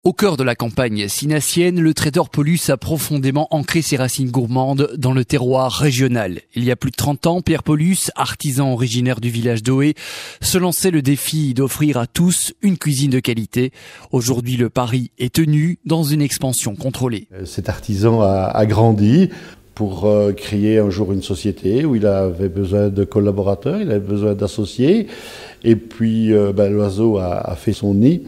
Au cœur de la campagne sinassienne, le traiteur Paulus a profondément ancré ses racines gourmandes dans le terroir régional. Il y a plus de 30 ans, Pierre Paulus, artisan originaire du village d'Oé, se lançait le défi d'offrir à tous une cuisine de qualité. Aujourd'hui, le pari est tenu dans une expansion contrôlée. Cet artisan a grandi pour créer un jour une société où il avait besoin de collaborateurs, il avait besoin d'associés. Et puis l'oiseau a fait son nid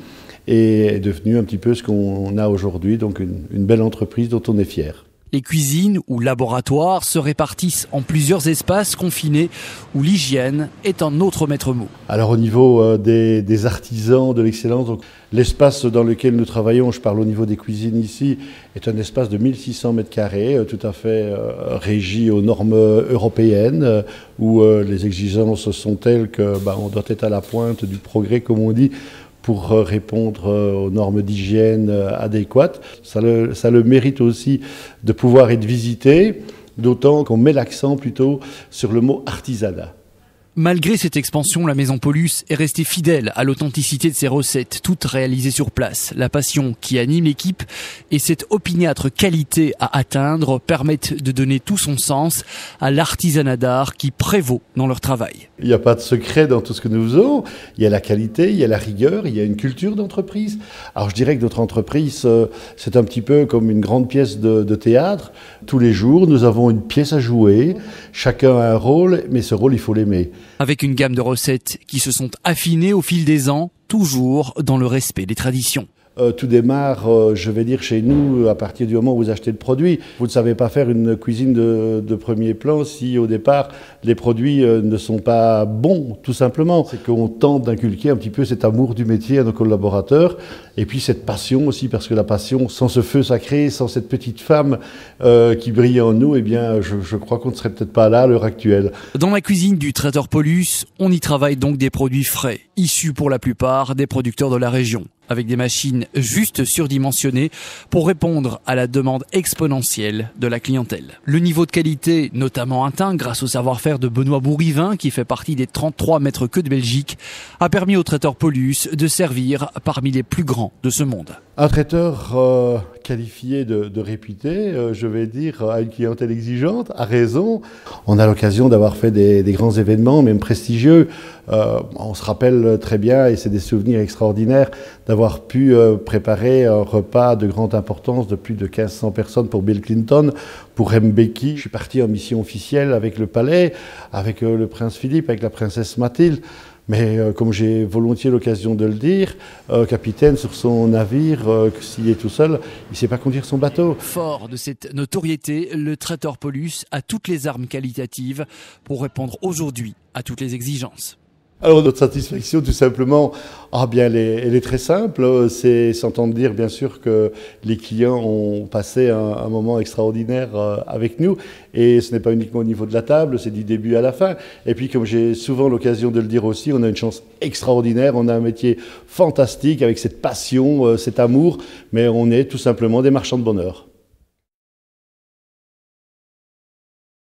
et est devenu un petit peu ce qu'on a aujourd'hui, donc une belle entreprise dont on est fier. Les cuisines ou laboratoires se répartissent en plusieurs espaces confinés où l'hygiène est un autre maître mot. Alors au niveau des artisans de l'excellence, donc, l'espace dans lequel nous travaillons, je parle au niveau des cuisines ici, est un espace de 1600 m², tout à fait régi aux normes européennes, où les exigences sont telles qu'on doit être à la pointe du progrès, comme on dit, pour répondre aux normes d'hygiène adéquates. Ça le mérite aussi de pouvoir être visité, d'autant qu'on met l'accent plutôt sur le mot artisanat. Malgré cette expansion, la maison Paulus est restée fidèle à l'authenticité de ses recettes, toutes réalisées sur place. La passion qui anime l'équipe et cette opiniâtre qualité à atteindre permettent de donner tout son sens à l'artisanat d'art qui prévaut dans leur travail. Il n'y a pas de secret dans tout ce que nous faisons. Il y a la qualité, il y a la rigueur, il y a une culture d'entreprise. Alors je dirais que notre entreprise, c'est un petit peu comme une grande pièce de théâtre. Tous les jours, nous avons une pièce à jouer. Chacun a un rôle, mais ce rôle, il faut l'aimer. Avec une gamme de recettes qui se sont affinées au fil des ans, toujours dans le respect des traditions. Tout démarre, je vais dire, chez nous, à partir du moment où vous achetez le produit. Vous ne savez pas faire une cuisine de premier plan si, au départ, les produits ne sont pas bons, tout simplement. C'est qu'on tente d'inculquer un petit peu cet amour du métier à nos collaborateurs. Et puis cette passion aussi, parce que la passion, sans ce feu sacré, sans cette petite femme qui brille en nous, eh bien, je crois qu'on ne serait peut-être pas là à l'heure actuelle. Dans la cuisine du traiteur Paulus, on y travaille donc des produits frais, issus pour la plupart des producteurs de la région, avec des machines juste surdimensionnées pour répondre à la demande exponentielle de la clientèle. Le niveau de qualité, notamment atteint grâce au savoir-faire de Benoît Bourrivin, qui fait partie des 33 maîtres queux de Belgique, a permis au traiteur Paulus de servir parmi les plus grands de ce monde. Un traiteur qualifié de réputé, je vais dire, à une clientèle exigeante, a raison. On a l'occasion d'avoir fait des grands événements, même prestigieux. On se rappelle très bien, et c'est des souvenirs extraordinaires, d'avoir pu préparer un repas de grande importance de plus de 1500 personnes pour Bill Clinton, pour Mbeki. Je suis parti en mission officielle avec le palais, avec le prince Philippe, avec la princesse Mathilde. Mais comme j'ai volontiers l'occasion de le dire, capitaine sur son navire, s'il est tout seul, il ne sait pas conduire son bateau. Fort de cette notoriété, le traiteur Paulus a toutes les armes qualitatives pour répondre aujourd'hui à toutes les exigences. Alors notre satisfaction, tout simplement, elle est très simple. C'est s'entendre dire, bien sûr, que les clients ont passé un moment extraordinaire avec nous. Et ce n'est pas uniquement au niveau de la table, c'est du début à la fin. Et puis, comme j'ai souvent l'occasion de le dire aussi, on a une chance extraordinaire. On a un métier fantastique avec cette passion, cet amour. Mais on est tout simplement des marchands de bonheur.